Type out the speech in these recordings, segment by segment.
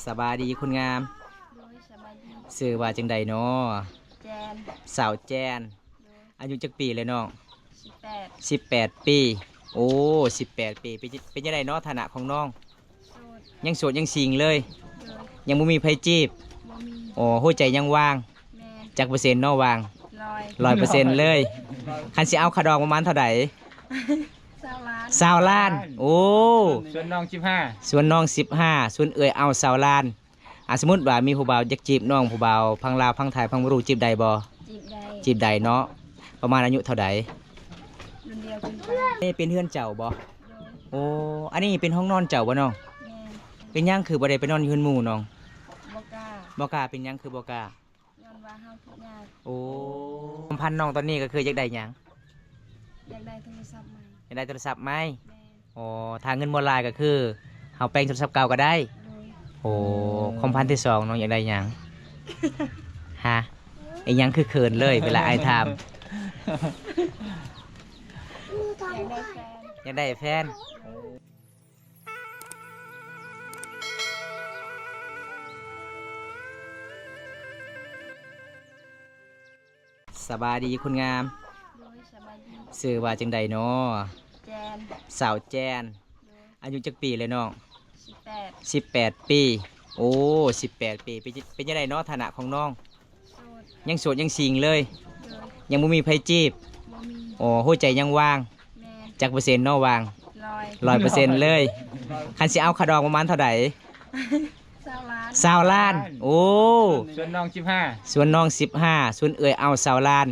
สบายดีคุณงามโดยสบายดีชื่อว่าจังใดน้อแจนสาวแจนโดยอายุจักปีเลยน้อง18 18 ปีโอ้18 ปีเป็นจังไดน้อฐานะของน้องโสดยังโสดยังสิงเลยโดยยังบ่มีไผจีบบ่มีโอ้หัวใจยังว่างแม่จักเปอร์เซ็นต์น้อว่าง100% เลยคันสิเอาขาดองประมาณเท่าใด20 ล้าน20 ล้านโอ้ส่วนน้อง15ส่วนน้อง15ส่วนเอ่ยเอา20 ล้านสมมุติว่ามีผู้บ่าวอยากจีบน้องผู้บ่าวพังลาวพังไทยพังบ่รู้จีบได้บ่จีบได้เนาะประมาณอายุเท่าใดรุ่นเดียวขึ้นไปนี่เป็นเฮือนเจ้าบ่โดยโอ้อันนี้เป็นห้องนอนเจ้าบ่น้องแม่เป็นหยังคือบ่ได้ไปนอนอยู่เฮือนหมู่น้องบ่กล้าบ่กล้าเป็นหยังคือบ่กล้าย้อนว่าเฮาทุกข์ยากโอ้ความพันน้องตอนนี้ก็คืออยากได้หยังอยากได้โทรศัพท์ใหม่อยากได้โทรศัพท์ใหม่แม่อ๋อทางเงินบ่หลายก็คือเฮาแปลงโทรศัพท์เก่าก็ได้โดยโอ้ความพันที่สองน้องอยากได้หยังฮะไอ้หยังคือเขินเลยเวลาอ้ายถามอยากได้แฟนอยากได้แฟนสบายดีคุณงามโดยสบายดีชื่อว่าจังใดน้อแจนสาวแจนโดยอายุจักปีเลยน้อง18 ปีโอ้18 ปีเป็นจังไดน้อฐานะของน้องโสดยังโสดยังสิงเลยโดยยังบ่มีไผจีบบ่มีโอ้หัวใจยังว่างแม่จักเปอร์เซ็นต์น้อว่าง100% เลยคันสิเอาขาดองประมาณเท่าใด20 ล้าน20 ล้านโอ้ส่วนน้องส่วนน้อง15ส่วนเอ่ยเอา20 ล้าน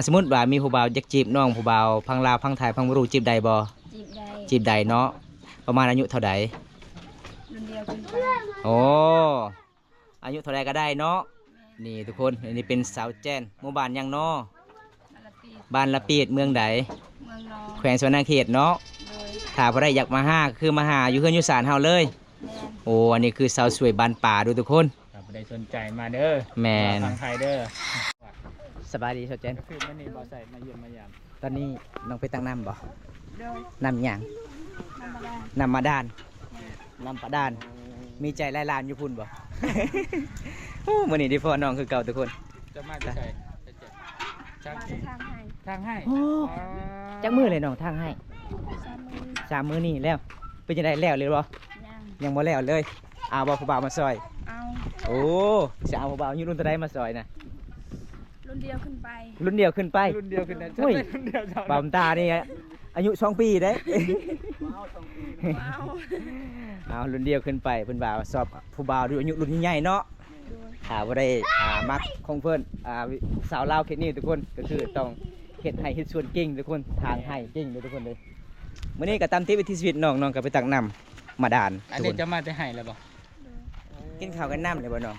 สมมุติว่ามีผู้บ่าวอยากจีบน้องผู้บ่าวพังลาวพังไทยพังบ่รู้จีบได้บ่จีบได้เนาะประมาณอายุเท่าใดรุ่นเดียวขึ้นไปโอ้อายุเท่าใดก็ได้เนาะนี่ทุกคนอันนี้เป็นสาวแจนหมู่บ้านหยังน้อบ้านละปีดเมืองใดเมืองนองแขวงสวรรณเขตเนาะโดยถ้าบ่ได้อยากมาหาคือมาหาอยู่เฮือนอยู่ศาลเฮาเลยแม่โอ้อันนี้คือสาวสวยบ้านป่าดูทุกคน ถ้าบ่ได้สนใจมาเด้อแม่นทางไทยเด้อสบายดีสาวแจนก็คือมื้อนี้บ่ใส่มาเยี่ยมมายามตอนนี้น้องไปตั้งน้ำบ่โดยน้ำหยัง ธรรมดาน้ำประดานมีใจลายลานอยู่พุ่นบ่ โอ้มื้อนี้ที่พ่อน้องคือเก่าทุกคนจะมาจะใส่จะเจ็บทางให้โอ้จักมื้อเลยน้องทางให้3 มื้อนี่แล้วเป็นจังได๋แล้วเลยบ่ยังบ่แล้วเลยเอาบ่ผู้บ่าวมาซอยเอาโอ้สิเอาผู้บ่าวอยู่รุ่นเท่าใดมาซอยน่ะรุ่นเดียวขึ้นไปรุ่นเดียวขึ้นไปรุ่นเดียวขึ้นได้โอ้ยบ่าวตานี่อายุ2 ปีเด้เอารุ่นเดียวขึ้นไปเพิ่นบ่าวสอบผู้บ่าวอายุรุ่นใหญ่เนาะถ้าบ่ได้มักของเพิ่นสาวลาวเขตนี้ทุกคนก็คือต้องเฮ็ดให้เฮ็ดสวนเก่งทุกคนทางให้เก่งเลยทุกคนเลยมื้อนี้ก็ตามที่วิถีชีวิตน้องก็ไปตักน้ำมาดานอันนี้จะมาแต่ให้แล้วบ่กินข้าวกันน้ำเลยบ่น้อง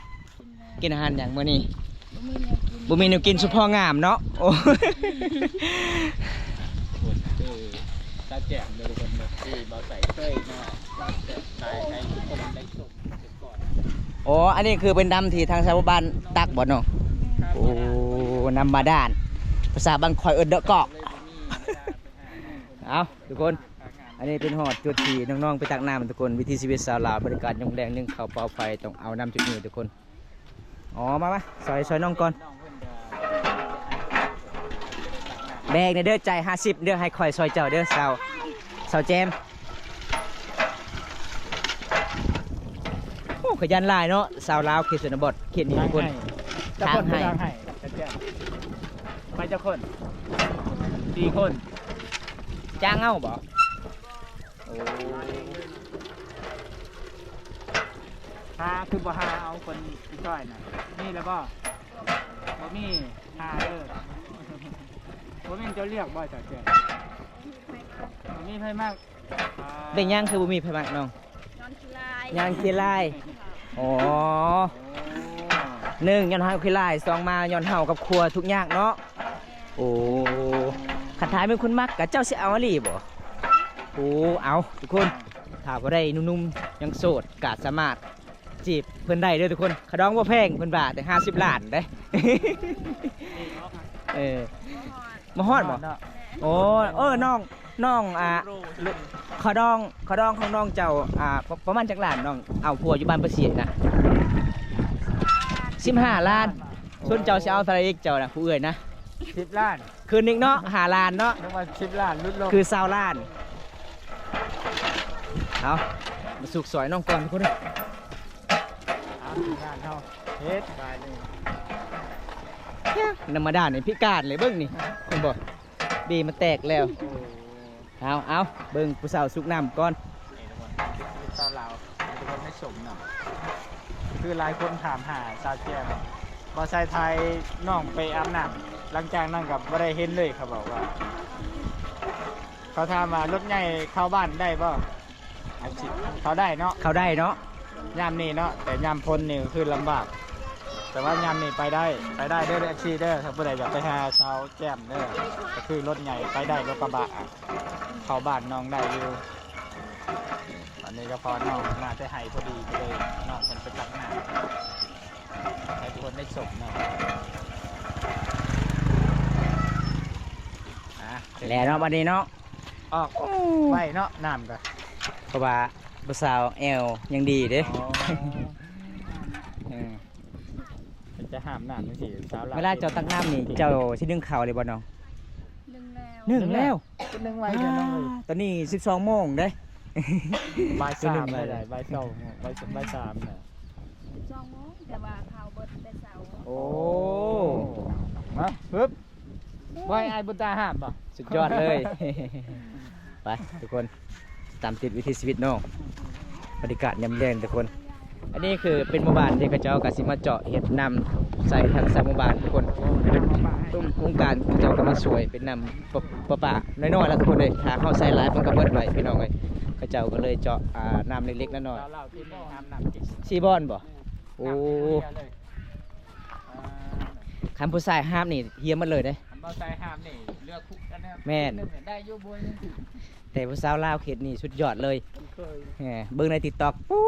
กินอาหารหยังมื้อนี้บ่มีแนวกินบ่มีแนวกินสุพองามเนาะโอ้ตาแจ่มเลยทุกคนเลยที่บ่ใส่เคยมาตายให้ทุกคนได้ชมก่อนอ๋ออันนี้คือเป็นน้ำที่ทางชาวบ้านตักบ่น้องโอ้น้ำบาดาลภาษาบางคอยเอิ้นเดาะเกาะเอาทุกคนอันนี้เป็นหอดจุดที่น้องๆไปตักน้ำทุกคนวิถีชีวิตสาวลาวบริการยงแดงนึ่งข้าวเปล่าไฟต้องเอาน้ำจุดนี้ทุกคนอ๋อมาซอยน้องก่อนแบกในเด้อใจ50เด้อให้คอยซอยเจ้าเด้อสาวแจมโอ้ขยันลายเนาะสาวลาวเขตชนบทเขตนี้ทุกคนทางให้ไปเจ้าคน4 คนจ้างเงาบ่คือบ่หาเอาคนที่ช่วยน่ะนี่แล้วบ่มีหาเด้อบ่มีเจ้าเรียกบ่จัดแจงบ่มีไผมากเป็นยังคือบ่มีไผมากน้องยางขี้ลายอ๋อ1ย้อนเฮาขี้ลาย2มาย้อนเฮากับครัวทุกอย่างเนาะโอ้ขันท้ายเป็นคนมักกับเจ้าสิเอาอะไรบ่โอ้เอาทุกคนถ้าบ่ได้นุ่มๆยังโสดกะสามารถจีบเพิ่นได้เด้อทุกคนขดองบ่แพงเพิ่นบาทแต่50 ล้านเด้มาฮอดบ่โอ้น้อง น้องเขาดองของน้องเจ้าประมาณจักล้านน้องเอาผัวอยู่บ้านประเสียนะ15 ล้านส่วนเจ้าสิเอาเท่าไหร่อีกเจ้านะผู้เอ่ยนะ 10 ล้าน คืนนึงเนาะ5 ล้านเนาะ นึกว่า10 ล้านลดลง คือ20 ล้านเอามาสุกสอยน้องก่อนทุกคนเด้อ เอา10 ล้านเท่าเฮ็ดบายนี่ นำมาด้านนี่พิการเลยเบิ่งนี่เห็นบ่บีมันแตกแล้ว โอ้ เอาเบิ่งผู้สาวสุกน้ำก่อน นี่ทุกคนชีวิตชาวลาวทุกคนไม่สมเนาะคือหลายคนถามหาซาวแก้มบอไซไทยน้องไปอาบน้ำหลังจากนั้นกับบ่ได้เห็นเลยเขาบอกว่า เขาถามว่ารถใหญ่เข้าบ้านได้ป่ะเขาได้เนาะ เขาได้เนาะ ยามนี้เนาะแต่ยามพ้นนี่คือลำบาก แต่ว่ายามนี้ไปได้เด้อแท็กซี่เด้อถ้าผู้ใดอยากไปหาชาวแก้มเด้อก็คือรถใหญ่ไปได้รถกระบะเข้าบ้านน้องได้อยู่อันนี้ก็พอน้องน่าจะให้พอดีก็เลยน้องมันไปตักหน้าให้ทุกคนได้ชมเนาะแล้วเนาะบัดนี้เนาะ ออกไว้เนาะน้ำกัน เพราะว่าผู้สาวแอลยังดีเด้ จะห้ามน้ำจังซี่สาวลาว เวลาเจ้าตักน้ำนี่เจ้าสินึ่งข้าวเลยบ่น้อง ดึงแล้ว นึ่งแล้ว นึงไว้เดี๋ยวน้องเลย ตอนนี้12 โมงเด้ บ่าย คือหนึ่ 3 ง ได้ เลย บ่าย2บ่าย3น่ะ 12 โมงแต่ว่าข่าวเบิดแต่เช้า โอ้ มาปึ๊บไว้ไอ้บุญตาห้ามป่ะ สุดยอดเลย ไปทุกคนตามติดวิถีชีวิตน้องบรรยากาศยามแลงทุกคน อันนี้คือเป็นหมู่บ้านที่เขาเจ้าก็สิมาเจาะเห็ดนำใส่ทั้งสามหมู่บ้านทุกคนเป็นตุ้มโครงการเขาเจ้าก็มาสวยเป็นนำประปาน้อยๆแล้วทุกคนเลยถ้าเข้าใส่หลายมันก็เบิดไว้พี่น้องเลยเขาเจ้าก็เลยเจาะน้ำเล็กๆน้อย สาวลาวที่นี่ห้ามน้ำกิน ๆซีบอนบ่โอ้คันผู้ชายห้ามนี่เฮียมันเลยเด้ คำว่าใส่ห้ามนี่เลือกคุกกันนะครับ แม่น หนึ่งเนี่ยได้อยูบวยนึงถึง แต่ผู้สาวลาวเขตนี่สุดยอดเลย เคย แหมเบิ่งใน TikTok ปู๊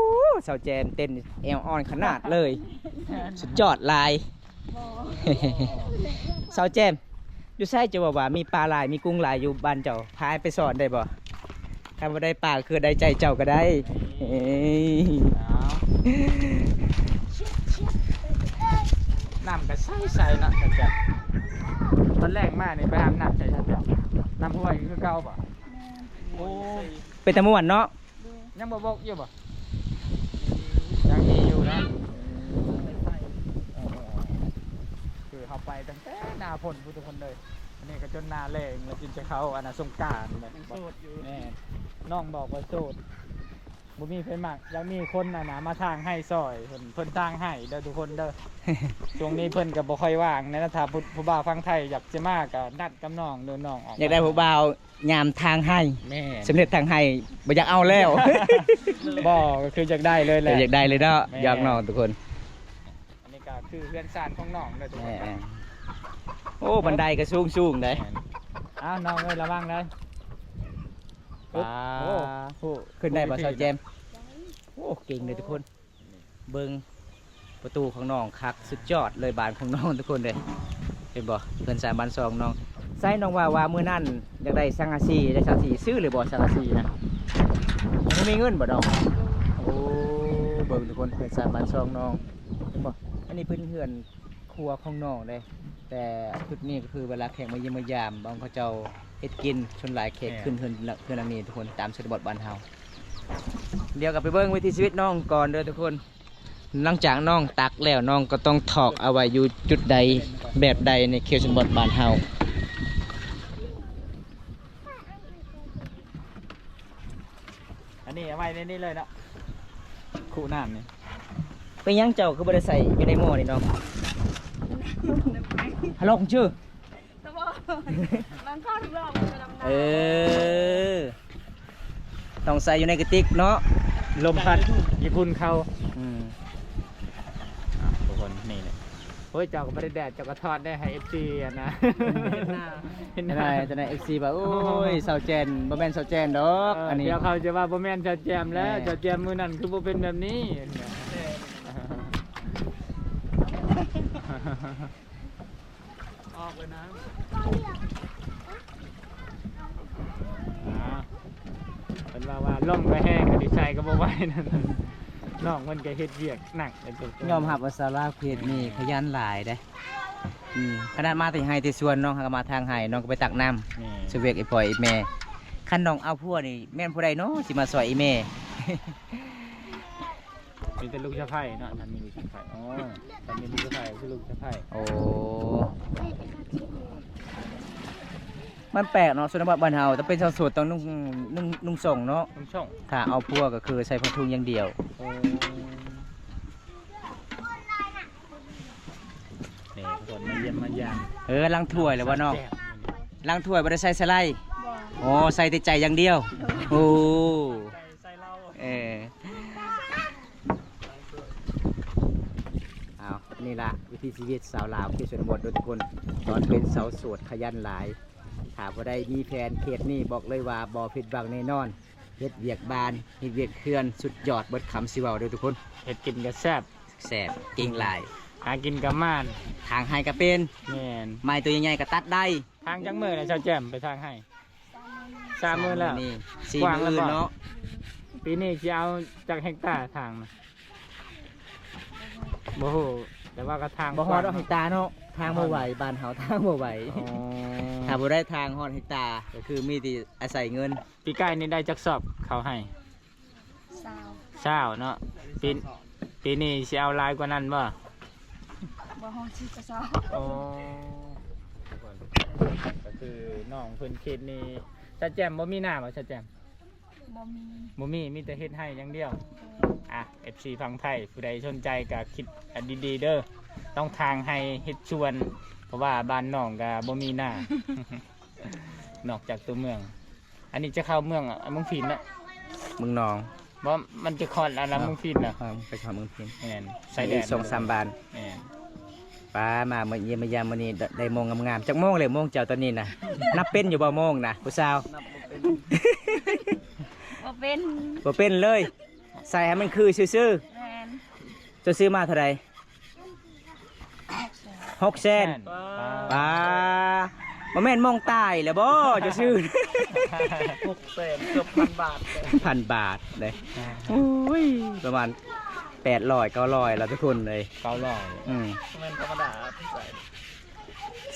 สาวแจนเต้นแอวอ่อนขนาดเลย สุดยอดลาย บ่ สาวแจมอยู่ไสจะว่ามีปลาลายมีกุ้งลายอยู่บ้านเจ้าพายไปสอนได้บ่ถ้าบ่ได้ปลาคือได้ใจเจ้าก็ได้เอ้ย น้ำก็ใส่ๆนะแต่แบบตอนแรกมานี่ไปห้ามน้ำใส่แบบน้ำห้วยคือเก่าป่ะโอ้ เป็นตะม่วนเนาะ ยังบ่บกอยู่ป่ะยังมีอยู่นะคือเขาไปตั้งแต่หน้าฝนทุกคนเลยอันนี้ก็จนหน้าแรงแล้วจนจะเข้าอันน่ะสงกรานต์แบบโสดอยู่แน่น้องบอกว่าโสดบ่มีเพิ่นมากยังมีคนน่ะนะมาทางให้ซอยเพิ่นทางให้เด้อทุกคนเด้อ ช่วงนี้เพิ่นก็บ่ค่อยว่างนะถ้าผู้บ่าวฟังไทยอยากจะมาก็นัดกับน้องเดินน้องออก อยากได้ผู้บ่าวยามทางให้ แม่ สำเร็จทางให้บ่อยากเอาแล้ว บ่ก็คืออยากได้เลยแหละ อยากได้เลยเนาะ แม่ อยากน้องทุกคน อันนี้ก็คือเพื่อนซ่านของน้องเด้อทุกค แห น มโอ้บันไดก็สูงๆได้ อ้าวน้องเอ้ยระวังเลย ป้า โอ้โห ขึ้นได้บ่สาวแจมโอ้เก่งเลยทุกคน เบิ่งประตูของน้องคักสุดยอดเลยบานของน้องทุกคนเลยเห็นบ่เพิ่นสามบ้านซองน้องใส่น้องว่ามื้อนั้นอยากได้สังกะสีได้สังกะสีซื้อเลยบ่สังกะสีนะบ่มีเงินบ่น้องโอ้เบิ่งทุกคนเพิ่นสามบ้านซองน้องเห็นบ่อันนี้เพิ่นเฮือนครัวของน้องเด้แต่จุดนี้ก็คือเวลาแขกมาเยี่ยมมายามบางเขาเจ้าเฮ็ดกินชนหลายแขกขึ้นเฮือนอันนี้ทุกคนตามชนบทบ้านเฮาเดี๋ยวกลับไปเบิ่งวิถีชีวิตน้องก่อนเด้อทุกคนหลังจากน้องตักแล้วน้องก็ต้องถอกเอาไว้อยู่จุดใดแบบใดในเขตชนบทบ้านเฮา อันนี้เอาไว้ในนี้เลยเนาะคู่น้ำนี่ เป็นหยังเจ้าคือบ่ได้ใส่อยู่ในหม้อนี่น้องฮัลโหลชื่อ ตะบ่บางข้อทุกรอบมันจะดำน้ำ เออต้องใส่อยู่ในกระติกเนาะ ลมพัดญี่ปุ่นเข้า อืม ทุกคนนี่เลยเฮ้ยเจ้าก็ไม่ได้แดดเจ้าก็ทอดได้ให้ FC อ่ะนะเห็นหน้า ได้จะได้ FC บ่าโอ้ยสาวแจนบ่แม่นสาวแจนดอกอันนี้ เดี๋ยวเขาจะว่าบ่แม่นจะแจมแล้ว แม่ จะแจมมือนั่นคือบ่เป็นแบบนี้ออกเลยนะ เป็นว่าล่มก็แห้งก็ดีใจก็บ่ไหวนั่นน้องมันก็เฮ็ดเวียกหนักไอ้ตัว ยอมรับว่าสาวลาวเขตนี่ขยันหลายเด้ขนาดมาแต่ไห้แต่สวนน้องก็มาทางไห้น้องก็ไปตักน้ำสเวกไอ้พ่อยไอ้แม่คันน้องเอาพัวนี่แม่นผู้ใดเนาะสิมาซอยไอ้แม่ มีแต่ลูกสะใภ้เนาะท่านมีลูกสะใภ้อ๋อท่านมีลูกสะใภ้คือลูกสะใภ้ โอ้มันแปลกเนาะส่วนบ้านเฮาแต่เป็นชาวโสดต้องนุ่งส่งเนาะ ต้องช่อง ถ้าเอาพัวก็คือใส่ผ้าถุงอย่างเดียว โอ้นี่ทุกคนมาเยี่ยมมายาม ล้างถ้วยแล้วว่าน้อง แซ่บ ล้างถ้วยบ่ได้ใส่สไลด์ บ่ โอ้ใส่แต่ใจอย่างเดียวโอ้ ใส่เหล้า เอานี่ล่ะวิถีชีวิตสาวลาวที่ชนบทโดยทุกคนตอนเป็นสาวโสดขยันหลายถ้าบ่ได้มีแฟนเขตนี่บอกเลยว่าบ่ผิดหวังแน่นอนเฮ็ดเวียกบานเฮ็ดเวียกเคลื่อนสุดยอดเบิดคำสิเว้าเด้อทุกคน เห็ดกินก็แซ่บ แซ่บเก่งหลาย หากินกับม่าน ทางให้ก็เป็น แม่น ไม้ตัวใหญ่ๆก็ตัดได้ ทางจังมือเลยชาวแจ่มไปทางให้3 มื้อแล้ว นี่สี่ กว้าง มื้อ แล้วบ่ เนาะ ปีนี้จะเอาจากเฮกตาร์ทางนะโอ้โหแต่ว่าก็ทาง บ่ฮอดดอกเฮกตาร์เนาะทางบ่ไหวบ้านเฮาทางบ่ไหว อ๋อ ถ้าบ่ได้ทางฮอดเฮกตาร์ก็คือมีที่อาศัยเงิน ปีใกล้นี่ได้จักสอบเขาให้ สาว เช้าเนาะปีนี้สิเอาหลายกว่านั้นบ่ บ่ฮ้องชื่อกระสอบ โอ้ก็คือน้องเพิ่นเขตนี้ชาแจมบ่มีหน้าบ่ชาแจม บ่มี บ่มีแต่เฮ็ดให้อย่างเดียวอ่ะ FC พังไทยผู้ใดสนใจก็คิดอันดีๆเด้อต้องทางให้เฮ็ดชวน เพราะว่าบ้านน้องก็บ่มีหน้า นอกจากตัวเมือง อันนี้จะเข้าเมืองเมืองพินนะ มึงน้อง บ่มันจะคอนอะไรเมืองพินน่ะ ไปขอมึงพิง แม่นใส่แดด ส่ง3บาน แม่น ป้ามาเมื่อเยี่ยมมายามมื้อนี้ได้โมงงามๆจักโมงเลยโมงเจ้าตอนนี้น่ะ นับเป็นอยู่บ่โมงน่ะผู้สาว บ่เป็น บ่เป็นเลย ใส่ให้มันคือซื่อ แม่น ๆจะซื้อมาเท่าใด6แสน ป้าบ่แม่นมองตายแล้วบ่จะซื้อ 6 แสนเกือบ1,000 บาท 1,000 บาทเลยโอ้ยประมาณ800 900แล้วทุกคนเลย 900 อืม แม่นธรรมดาใส่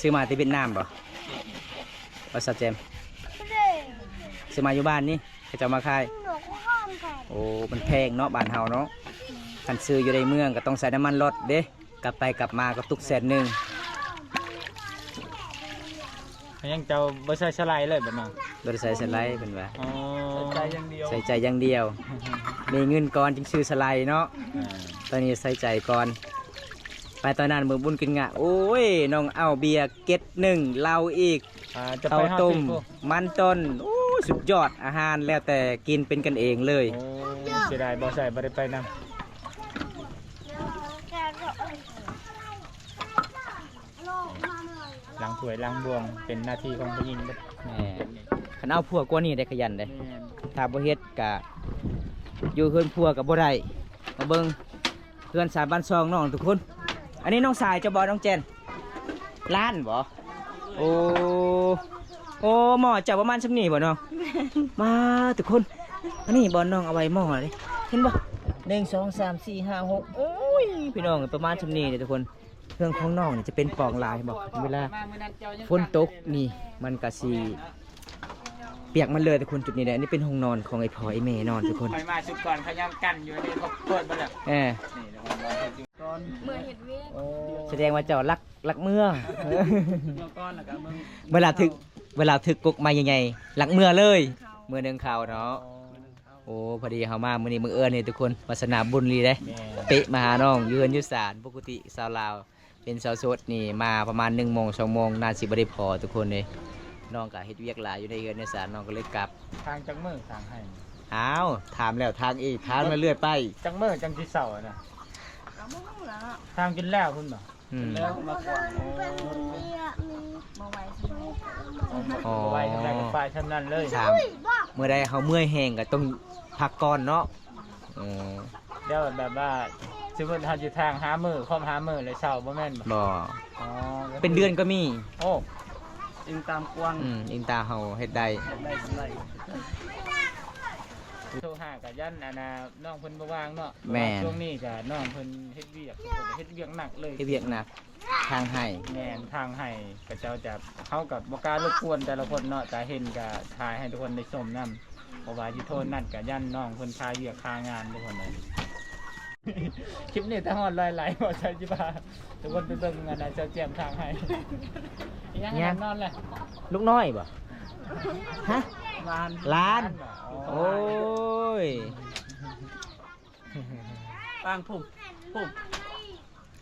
ซื้อมาที่เวียดนามบ่ว่าซะเจมซื้อมาอยู่บ้านนี่เขาจะเอามาขายโอ้มันแพงเนาะบ้านเฮาเนาะคันซื้ออยู่ในเมืองก็ต้องใส่น้ำมันรถเด้กลับไปกลับมาก็ตุก100,000 ยังเจ้าบ่ใส่สไลด์เลยบ่น้อง บ่ได้ใส่สไลด์เพิ่นว่า อ๋อใส่อย่างเดียว ใส่ใจอย่างเดียว มีเงินก่อนจึงซื้อสไลด์เนาะตอนนี้ใส่ใจก่อนไปตอนนั้นมื้อบุญกินงะโอ้ยน้องเอาเบียร์เก็ต1เหล้าอีก จะ ข้า ไป ว หา ต้ม ซื้อบ่ มันต้นโอ้สุดยอดอาหารแล้วแต่กินเป็นกันเองเลย โอ้เสียดายบ่ใส่บ่ได้ไปนำล้างถ้วยล้างบวงเป็นหน้าที่ของผู้หญิงเด้อ แหม่คันเอาพัวกว่านี้ได้ขยันได้ แม่น ถ้าบ่เฮ็ดกะอยู่เฮือนพัวกับบ่ได้มาเบิ่งเฮือนสายบ้านซองน้องทุกคน อันนี้น้องสายเจะบ่น้องเจนล้านบ่โอ้โอ้หม้อเจ้าประมาณซำนี้บ่น้องมาทุกคนอันนี้บ่น้องเอาไว้หม้อเลยเห็นบ่1 2 3 4 5 6โอ้ยพี่น้องประมาณซำนี้เด้อทุกคนเครื่องของน้องนี่จะเป็นปองลายบ่เวลาฝนตกนี่มันก็สิเปียกมันเลยทุกคนจุดนี้แหละอันนี้เป็นห้องนอนของไอ้พ่อไอ้แม่นอนทุกคน ไปมาชุดก่อนเขายังกันอยู่นี่เขาเปิดบ่แล้ว เออ นี่เดี๋ยวผมรอให้ดูตอน เมื่อเฮ็ดเวียก แสดงว่าเจ้ารักเมื่อ เมื่อก่อนแล้วก็มึง เวลาถึกกกมายังไงรักเมื่อเลยเมื่อหนึงข่าวเนาะโอ้พอดีเฮามามื้อนี้มื้อเอิ้นนี่ทุกคนวาสนาบุญลีเด้ แม่ เป๊ะมาหาน้องอยู่เฮือนอยู่ศาลปกติชาวลาวเป็นชาวโสดนี่มาประมาณ1 โมง 2 โมงน่าสิบ่ได้พอทุกคนเลยน้องก็เฮ็ดเวียกหลายอยู่ในเฮือนในศาลน้องก็เลยกลับ ทางจังมือทางให้ อ้าวถามแล้วทางอีกทางมาเรื่อยไป จังมือจังที่เสาอะนะ ก็บ่ฮู้แล้ว ทางกินแล้วคุณบ่ อืม แล้วมาก่อน บ่ไหวสมัย อ๋อ ไว้ทำไรกับฝ่ายทำนั้นเลย ถามเมื่อใดเขาเมื่อยแห้งก็ต้องพักก่อนเนาะอ๋อ เดี๋ยวแบบว่าสมมติเขาอยู่ทางหามือคอมหามือเลยเสาบ่แม่นบ่ บ่ อ๋อ เป็นเดือนก็มี โอ้อิงตามกว้าง อินตาเฮาเฮ็ดได้ ได้สำไร โทรหากับยันน้องเพิ่นบ่ว่างเนาะ แม่น ช่วงนี้ก็น้องเพิ่นเฮ็ดเวียกเฮ็ดเวียกหนักเลย ที่เวียกหนักทางให้ แม่นทางให้ก็เจ้าจะเขากับบ่กล้ารบกวนแต่ละคนเนาะแต่เห็นก็ถ่ายให้ทุกคนได้ชมนํเพราะว่าอยู่โทษนั่นก็ยันน้องเพิ่นคาเวียกคางานทุกคนเลย คลิปนี้ถ้าฮอดหลายๆบ่ใช่จิบ่าทุกคนไปเบิ่งกันนะเจ้าแจ่มทางให้ยังนอนแหละ ลูกน้อยบ่ฮะ ล้าน โอ้ย ปังพุ่ม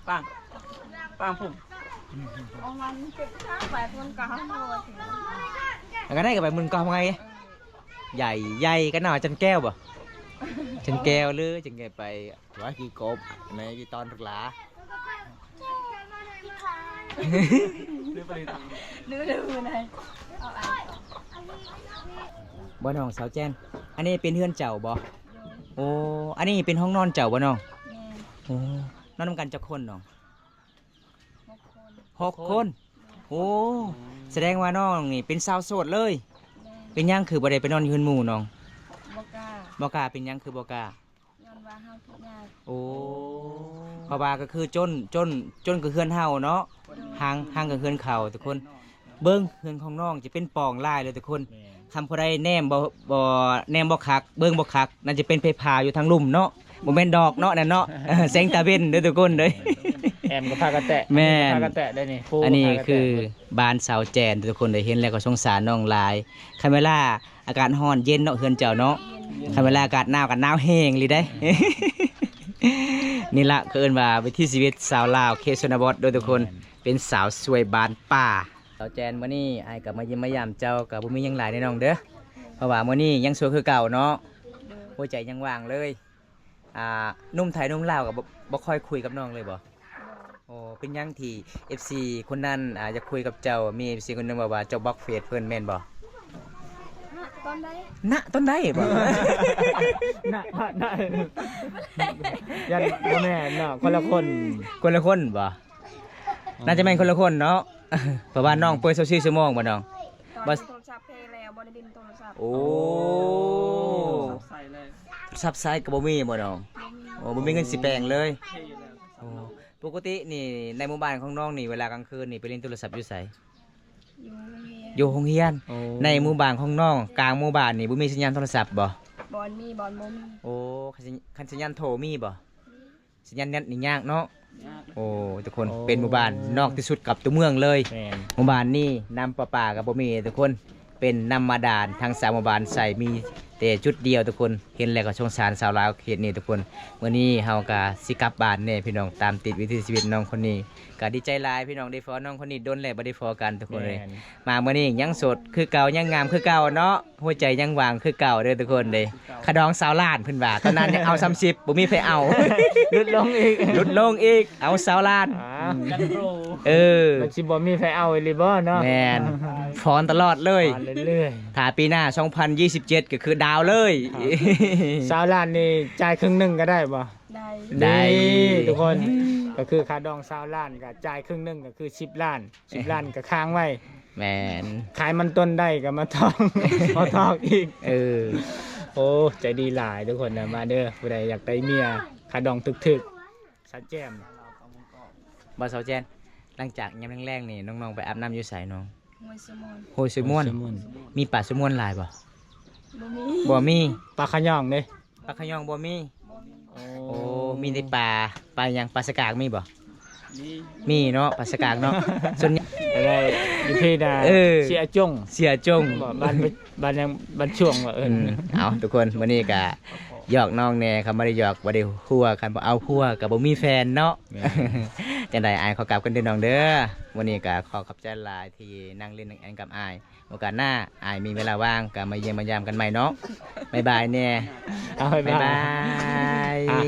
ปังพุ่ม เอามันเก็บข้าวแบบมันก็หมด แล้วก็ได้กับไปมึงกองไงใหญ่ใหญ่กันหน่อยจันแก้วบ่จันแก้วหรือจันแก้วไปว่ากี่กบในกี่ตอนรึกหลา หรือไปเลย ดื้อๆเลยเอาไอ้ บ่น้องสาวแจนอันนี้เป็นเฮือนเจ้าบ่โอ้อันนี้เป็นห้องนอนเจ้าบ่น้อง แม่ โอ้นอนนำกันจักคนน้อง 6 คน 6 คนโอ้แสดงว่าน้องนี่เป็นสาวโสดเลย แม่ เป็นหยังคือบ่ได้ไปนอนอยู่เฮือนหมู่น้อง บ่กล้า บ่กล้าเป็นหยังคือบ่กล้า ย้อนว่าเฮาทุกข์ยาก โอ้เพราะว่าก็คือจนก็เฮือนเฮาเนาะห่างก็เฮือนเขาทุกคน เบิ่งเฮือนของน้องจะเป็นปองลายเลยทุกคนคำพอได้แนมแนมบ่คักเบิ่งบ่คักนั่นจะเป็นเพพาอยู่ทางลุ่มเนาะบ่แม่นดอกเนาะนั่นเนาะ แสงตาเว้นเด้อทุกคนเด้อ แอมกับพากระแตะ แม่น พากระแตะได้นี่ อันนี้คือบ้านสาวแจนทุกคนได้เห็นแล้วก็สงสารน้องหลายคันเวลาอากาศร้อนเย็นเนาะเฮือนเจ้าเนาะคันเวลาอากาศหนาวก็หนาวแห้งเลยได้ นี่ละคือเอิ้นว่าวิถีชีวิตสาวลาวเคชนบทโดยทุกคนเป็นสาวสวยบานป่าสาวแจนมื้อนี้อ้ายกลับมาเยี่ยมมายามเจ้าก็บ่มีหยังหลายแน่น้องเด้อเพราะว่ามื้อนี้ยังสวยคือเก่าเนาะหัวใจยังว่างเลยหนุ่มไทยหนุ่มลาวก็บ่ค่อยคุยกับน้องเลยบ่โอ้เป็นหยังที่ FC คนนั้นอยากคุยกับเจ้ามี FC คนหนึงบอกว่าเจ้าบล็อกเฟซเพิ่นแม่นบ่ ตอนใด ณต้นได้บ่ น่ะยันบ่แม่นเนาะคนละคน คนละคนบ่น่าจะแม่นคนละคนเนาะ เพราะว่าน้องเปิด24ชั่วโมงบ่น้อง ตอนโทรศัพท์เพลแล้วบ่ได้ดินโทรศัพท์ โอ้ ใส่เลย ซับไซด์ก็บ่มีบ่น้องโอ้บ่มีเงินสิแปลงเลย เท่อยู่แล้ว โอ้ปกตินี่ในหมู่บ้านของน้องนี่เวลากลางคืนนี่ไปเล่นโทรศัพท์อยู่ไส อยู่โรงเรียน อยู่โรงเรียนในหมู่บ้านของน้องกลางหมู่บ้านนี่บ่มีสัญญาณโทรศัพท์บ่ บอลมีบอลบ่มี โอ้คันสัญญาณโทรมีบ่สัญญาณเน็ตนี่ยากเนาะโอ้ทุกคนเป็นหมู่บ้านนอกที่สุดกับตัวเมืองเลย แม่น หมู่บ้านนี่น้ำประปากับบ่มีทุกคนเป็นน้ำมาดานทางสามหมู่บ้านใส่มีแต่จุดเดียวทุกคนเห็นแล้วก็สงสารชาวลาวเขตนี้ทุกคนมื้อนี้เฮาก็สิกลับบ้านแน่พี่น้องตามติดวิถีชีวิตน้องคนนี้ก็ดีใจหลายพี่น้องได้ฟอน้องคนนี้โดนแล้วบ่ได้ฟอกันทุกคนเลย แม่น มามื้อนี้ยังสดคือเก่ายังงามคือเก่าเนาะหัวใจยังว่างคือเก่าเด้อทุกคนเด้ขะดองสาวล้านเพิ่นว่าตอนนั้นยังเอา30บ่มีไผเอา ลดลงอีก ลดลงอีกเอาสาวล้าน กันโปร เออ มันสิบ่มีไฟเอาอีหลีบ่เนาะ แมนฟอนตลอดเลย มาเรื่อย ถ้าปีหน้า 2027 ก็คือดาวเลย ๆสาวล้านนี่จ่ายครึ่งหนึงก็ได้บ่ ได้ ได้ นี่ทุกคนก็คือค่าดองสาวล้านก็จ่ายครึ่งหนึงก็คือ10ล้าน10ล้านก็ค้างไว้ แมน ขายมันต้นได้ก็มาทอง มาทองอีก เออ โอ้ใจดีหลายทุกคนนะมาเด้อผู้ใดอยากได้เมียค่าดองถึกๆชัดแจ่ม บอสาวแจน หลังจากยามแรงๆนี่น้องๆไปอาบน้ำอยู่ไสน้อง มวยสมอน โฮยซุม่วนมีป่าซุม่วนหลายบ่ บ่มี บ่มี ปลาขย่องเด้ ปลาขยองบ่มี บ่มี โอ้มีแต่ปลาหยังปลาสกากมีบ่มีเนาะปลาสกากเนาะส่วนใหญ่ อะไรอยู่พี่นะ เออ เสียจ้ง เสียจง บ่บ้านบ้านยังบ้านช่วงว่าเอิ้น เอาทุกคนวันนี้ก็หยอกน้องแน่ครับไม่ได้หยอกบ่ได้หัวกันบ่เอาหัวกับบ่มีแฟนเนาะ จังไดอายขอกลับกันเด้อน้องเด้อวันนี้ก็ขอขอบใจหลายที่นั่งเล่นนั่งแอนกับอายโอกาสหน้าอายมีเวลาว่างก็มาเยี่ยมมายามกันใหม่เนาะบ๊ายบายแน่ เอาไป บ๊ายบา อ่ะ ย